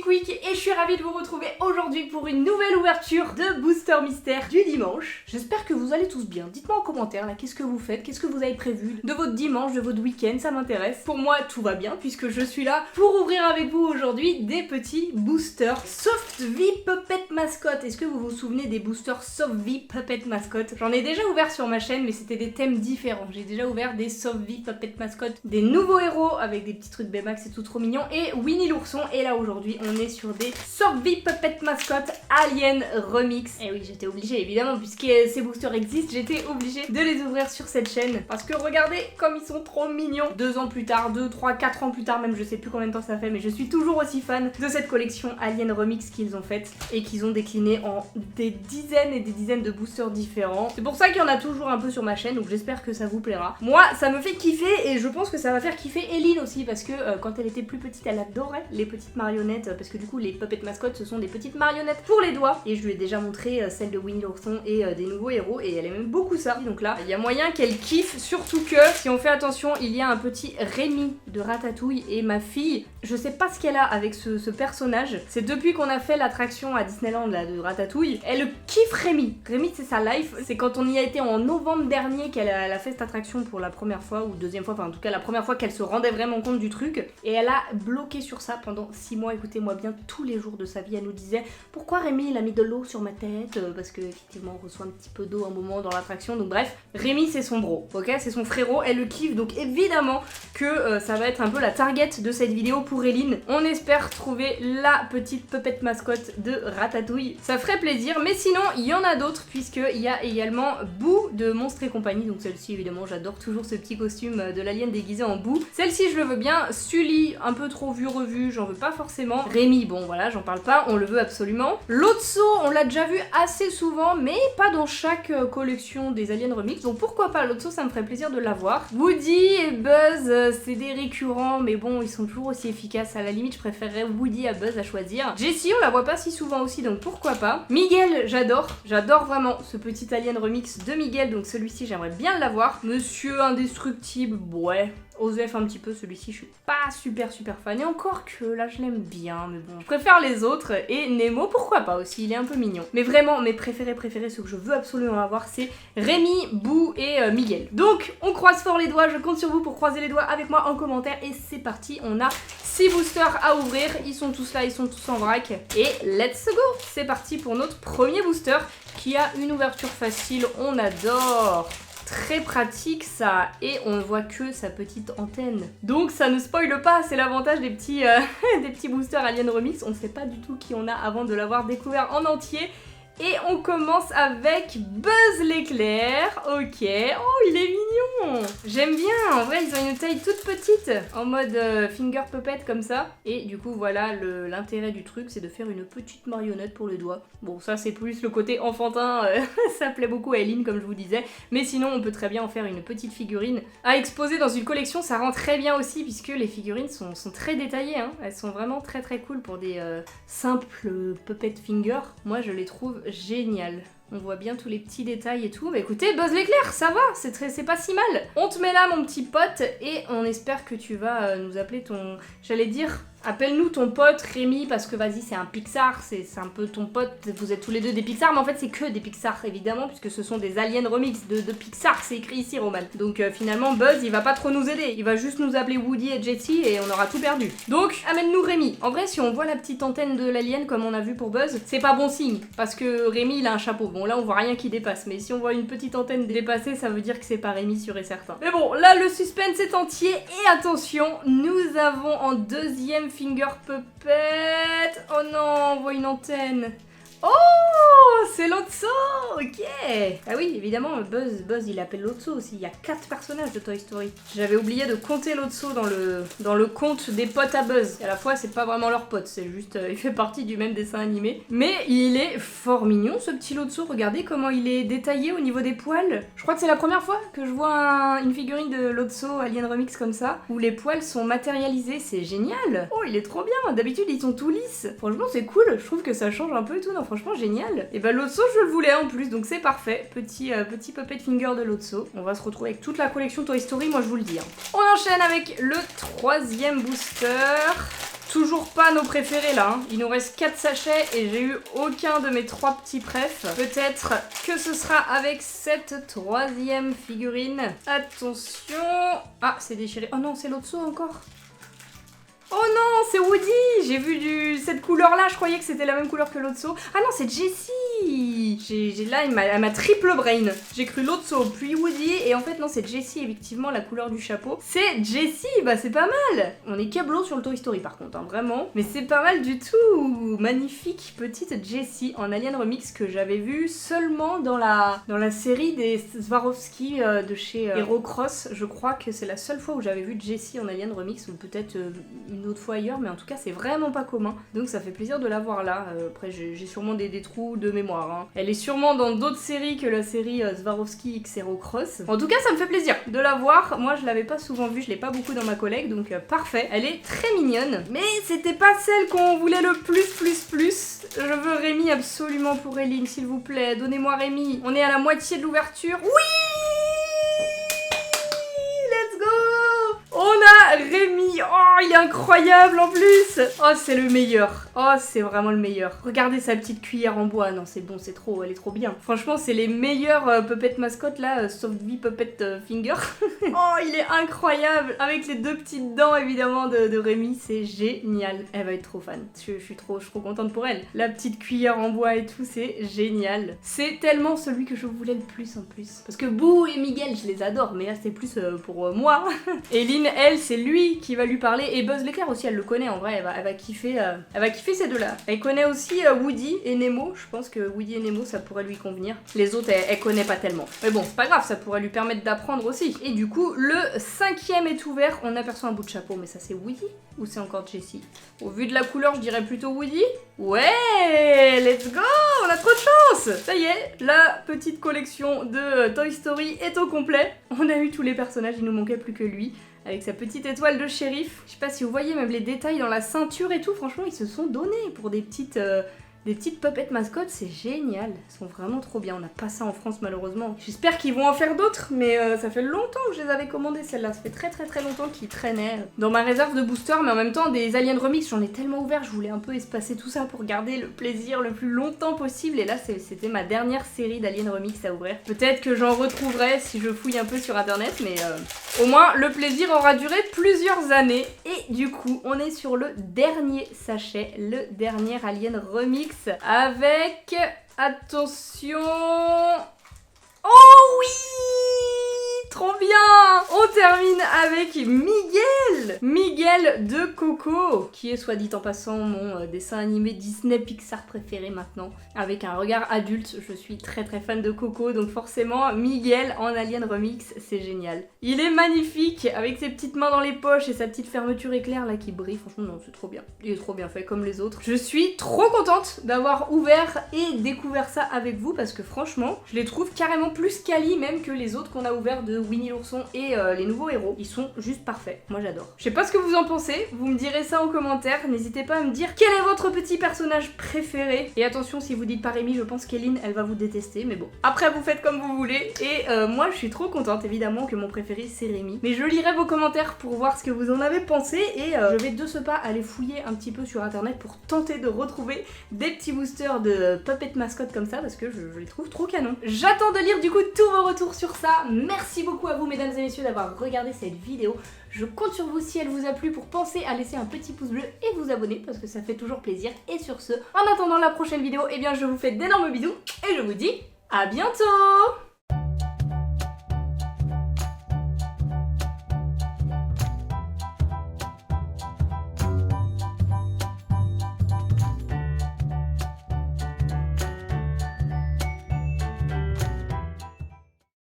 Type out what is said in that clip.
Quick et je suis ravie de vous retrouver aujourd'hui pour une nouvelle ouverture de Booster Mystère du dimanche. J'espère que vous allez tous bien. Dites-moi en commentaire là, qu'est-ce que vous faites, qu'est-ce que vous avez prévu de votre dimanche, de votre week-end, ça m'intéresse. Pour moi, tout va bien puisque je suis là pour ouvrir avec vous aujourd'hui des petits boosters Soft V Puppet Mascot. Est-ce que vous vous souvenez des boosters Soft V Puppet Mascot? J'en ai déjà ouvert sur ma chaîne mais c'était des thèmes différents. J'ai déjà ouvert des Soft V Puppet Mascot, des nouveaux héros avec des petits trucs Baymax, c'est tout trop mignon, et Winnie l'ourson. Et là aujourd'hui on est sur des Soft V Puppet Mascot Alien Remix. Et oui, j'étais obligée évidemment, puisque ces boosters existent, j'étais obligée de les ouvrir sur cette chaîne. Parce que regardez comme ils sont trop mignons. 2 ans plus tard, 2, 3, 4 ans plus tard même, je sais plus combien de temps ça fait, mais je suis toujours aussi fan de cette collection Alien Remix qu'ils ont faite et qu'ils ont décliné en des dizaines et des dizaines de boosters différents. C'est pour ça qu'il y en a toujours un peu sur ma chaîne, donc j'espère que ça vous plaira. Moi, ça me fait kiffer et je pense que ça va faire kiffer Eline aussi, parce que quand elle était plus petite, elle adorait les petites marionnettes, parce que du coup les puppet mascottes ce sont des petites marionnettes pour les doigts, et je lui ai déjà montré celle de Winnie l'ourson et des nouveaux héros, et elle aime beaucoup ça. Donc là il y a moyen qu'elle kiffe, surtout que si on fait attention, il y a un petit Rémi de Ratatouille, et ma fille, je sais pas ce qu'elle a avec ce personnage, c'est depuis qu'on a fait l'attraction à Disneyland là de Ratatouille, elle kiffe Rémi. Rémi c'est sa life, c'est quand on y a été en novembre dernier qu'elle a fait cette attraction pour la première fois, ou deuxième fois, enfin en tout cas la première fois qu'elle se rendait vraiment compte du truc, et elle a bloqué sur ça pendant 6 mois, écoutez-moi bien, tous les jours de sa vie elle nous disait pourquoi Rémi il a mis de l'eau sur ma tête, parce que effectivement on reçoit un petit peu d'eau un moment dans l'attraction, donc bref, Rémi c'est son bro, ok, c'est son frérot, elle le kiffe, donc évidemment que ça va être un peu la target de cette vidéo pour Eline. On espère trouver la petite puppet mascotte de Ratatouille, ça ferait plaisir, mais sinon il y en a d'autres, puisqu'il y a également Boo de Monstres et compagnie, donc celle-ci évidemment j'adore toujours ce petit costume de l'alien déguisé en Boo. Celle-ci je le veux bien, Sully un peu trop vu revu, j'en veux pas forcément. Rémi, bon voilà, j'en parle pas, on le veut absolument. Lotso, on l'a déjà vu assez souvent, mais pas dans chaque collection des Aliens Remix, donc pourquoi pas Lotso, ça me ferait plaisir de l'avoir. Woody et Buzz, c'est des récurrents, mais bon, ils sont toujours aussi efficaces. À la limite, je préférerais Woody à Buzz à choisir. Jessie, on la voit pas si souvent aussi, donc pourquoi pas. Miguel, j'adore vraiment ce petit Alien Remix de Miguel, donc celui-ci j'aimerais bien l'avoir. Monsieur Indestructible, ouais. Osef un petit peu, celui-ci je suis pas super fan, et encore que là je l'aime bien, mais bon, je préfère les autres. Et Nemo, pourquoi pas aussi, il est un peu mignon, mais vraiment mes préférés, ceux que je veux absolument avoir, c'est Rémi, Boo et Miguel. Donc on croise fort les doigts, je compte sur vous pour croiser les doigts avec moi en commentaire, et c'est parti. On a 6 boosters à ouvrir, ils sont tous là, ils sont tous en vrac, et let's go. C'est parti pour notre premier booster qui a une ouverture facile, on adore. Très pratique ça, et on ne voit que sa petite antenne. Donc ça ne spoile pas, c'est l'avantage des petits, des petits boosters Alien Remix, on ne sait pas du tout qui on a avant de l'avoir découvert en entier. Et on commence avec Buzz l'éclair, ok, oh il est mignon. J'aime bien, en vrai ils ont une taille toute petite, en mode finger puppet comme ça. Et du coup voilà, l'intérêt du truc c'est de faire une petite marionnette pour le doigt. Bon ça c'est plus le côté enfantin, ça plaît beaucoup à Eline comme je vous disais. Mais sinon on peut très bien en faire une petite figurine à exposer dans une collection, ça rend très bien aussi, puisque les figurines sont très détaillées, hein. Elles sont vraiment très cool pour des simples puppet finger. Moi je les trouve génial. On voit bien tous les petits détails et tout. Bah écoutez, Buzz l'éclair, ça va, c'est pas si mal. On te met là mon petit pote, et on espère que tu vas nous appeler ton... J'allais dire... Appelle-nous ton pote Rémi, parce que vas-y c'est un Pixar, c'est un peu ton pote, vous êtes tous les deux des Pixar, mais en fait c'est que des Pixar évidemment, puisque ce sont des Alien Remix de Pixar, c'est écrit ici Roman. Donc finalement Buzz il va pas trop nous aider, il va juste nous appeler Woody et Jessie et on aura tout perdu. Donc amène-nous Rémi. En vrai si on voit la petite antenne de l'alien comme on a vu pour Buzz, c'est pas bon signe, parce que Rémi il a un chapeau, bon là on voit rien qui dépasse, mais si on voit une petite antenne dépasser, ça veut dire que c'est pas Rémi sûr et certain. Mais bon, là le suspense est entier, et attention, nous avons en deuxième finger puppet. Oh non, on voit une antenne. Oh, c'est Lotso, ok. Ah oui, évidemment, Buzz il appelle Lotso aussi. Il y a 4 personnages de Toy Story. J'avais oublié de compter Lotso dans le compte des potes à Buzz. Et à la fois, c'est pas vraiment leur pote, c'est juste, il fait partie du même dessin animé. Mais il est fort mignon ce petit Lotso. Regardez comment il est détaillé au niveau des poils. Je crois que c'est la première fois que je vois une figurine de Lotso Alien Remix comme ça, où les poils sont matérialisés. C'est génial. Oh, il est trop bien. D'habitude, ils sont tout lisses. Franchement, c'est cool. Je trouve que ça change un peu et tout. Non, franchement génial. Et bah Lotso je le voulais en plus, donc c'est parfait. Petit puppet finger de Lotso. On va se retrouver avec toute la collection Toy Story, moi je vous le dis. On enchaîne avec le troisième booster. Toujours pas nos préférés là, hein. Il nous reste 4 sachets et j'ai eu aucun de mes 3 petits prefs. Peut-être que ce sera avec cette 3e figurine. Attention. Ah, c'est déchiré. Oh non, c'est l'autre saut encore. Oh non, c'est Woody. J'ai vu cette couleur là, je croyais que c'était la même couleur que l'autre saut. Ah non, c'est Jessie. Là, elle m'a triple brain. J'ai cru l'autre saut, puis Woody, et en fait non, c'est Jessie, effectivement, la couleur du chapeau. C'est Jessie, bah c'est pas mal. On est câblo sur le Toy Story par contre, hein, vraiment. Mais c'est pas mal du tout. Magnifique petite Jessie en Alien Remix que j'avais vue seulement dans la série des Swarovski de chez Herocross. Je crois que c'est la seule fois où j'avais vu Jessie en Alien Remix, ou peut-être une autre fois ailleurs, mais en tout cas c'est vraiment pas commun. Donc ça fait plaisir de la voir là. Après j'ai sûrement des trous de mémoire. Hein. Elle est sûrement dans d'autres séries que la série Swarovski X Herocross. En tout cas ça me fait plaisir de la voir. Moi je l'avais pas souvent vue, je l'ai pas beaucoup dans ma collecte, donc parfait. Elle est très mignonne, mais c'était pas celle qu'on voulait le plus. Je veux Rémi absolument pour Eline, s'il vous plaît. Donnez-moi Rémi. On est à la moitié de l'ouverture. Oui! Let's go! On a Rémi. Oh, il est incroyable en plus. Oh, c'est le meilleur. Oh, c'est vraiment le meilleur. Regardez sa petite cuillère en bois. Non, c'est bon, c'est trop, elle est trop bien. Franchement, c'est les meilleurs puppet mascottes là, Softbee Puppet Finger. Oh, il est incroyable. Avec les 2 petites dents évidemment de Rémi, c'est génial. Elle va être trop fan. Je suis trop contente pour elle. La petite cuillère en bois et tout, c'est génial. C'est tellement celui que je voulais le plus en plus. Parce que Boo et Miguel, je les adore, mais là c'est plus pour moi. Eline, elle, c'est lui qui va lui parler. Et Buzz l'éclair aussi, elle le connaît en vrai. Elle va kiffer ces deux-là. Elle connaît aussi Woody et Nemo. Je pense que Woody et Nemo, ça pourrait lui convenir. Les autres, elle connaît pas tellement. Mais bon, c'est pas grave, ça pourrait lui permettre d'apprendre aussi. Et du coup, le 5e est ouvert. On aperçoit un bout de chapeau, mais ça c'est Woody ou c'est encore Jessie? Au vu de la couleur, je dirais plutôt Woody. Ouais, let's go! On a trop de chance! Ça y est, la petite collection de Toy Story est au complet. On a eu tous les personnages, il nous manquait plus que lui. Avec sa petite étoile de shérif. Je sais pas si vous voyez même les détails dans la ceinture et tout. Franchement, ils se sont donnés pour des petites puppets mascottes. C'est génial. Elles sont vraiment trop bien. On n'a pas ça en France malheureusement. J'espère qu'ils vont en faire d'autres. Mais ça fait longtemps que je les avais commandées celles-là. Ça fait très longtemps qu'ils traînaient dans ma réserve de booster. Mais en même temps, des Alien Remix, j'en ai tellement ouvert. Je voulais un peu espacer tout ça pour garder le plaisir le plus longtemps possible. Et là, c'était ma dernière série d'Alien Remix à ouvrir. Peut-être que j'en retrouverai si je fouille un peu sur internet. Mais au moins, le plaisir aura duré plusieurs années. Et du coup, on est sur le dernier sachet. Le dernier Alien Remix. Avec... Attention... Oh oui! Trop bien! On termine avec Miguel de Coco, qui est soit dit en passant mon dessin animé Disney Pixar préféré maintenant. Avec un regard adulte, je suis très fan de Coco, donc forcément Miguel en Alien Remix, c'est génial. Il est magnifique, avec ses petites mains dans les poches et sa petite fermeture éclair là qui brille, franchement non, c'est trop bien. Il est trop bien fait comme les autres. Je suis trop contente d'avoir ouvert et découvert ça avec vous, parce que franchement, je les trouve carrément plus quali même que les autres qu'on a ouverts de Winnie l'ourson et les nouveaux héros. Ils sont juste parfaits. Moi j'adore. Je sais pas ce que vous en pensez. Vous me direz ça en commentaire. N'hésitez pas à me dire quel est votre petit personnage préféré. Et attention, si vous dites pas Rémi, je pense qu'Eline, elle va vous détester. Mais bon. Après, vous faites comme vous voulez. Et moi, je suis trop contente, évidemment, que mon préféré, c'est Rémi. Mais je lirai vos commentaires pour voir ce que vous en avez pensé. Et je vais de ce pas aller fouiller un petit peu sur internet pour tenter de retrouver des petits boosters de puppet mascotte comme ça, parce que je les trouve trop canons. J'attends de lire du coup tous vos retours sur ça. Merci beaucoup à vous, mesdames et messieurs, d'avoir regardé cette vidéo. Je compte sur vous si elle vous a plu pour penser à laisser un petit pouce bleu et vous abonner parce que ça fait toujours plaisir. Et sur ce, en attendant la prochaine vidéo, eh bien je vous fais d'énormes bisous et je vous dis à bientôt!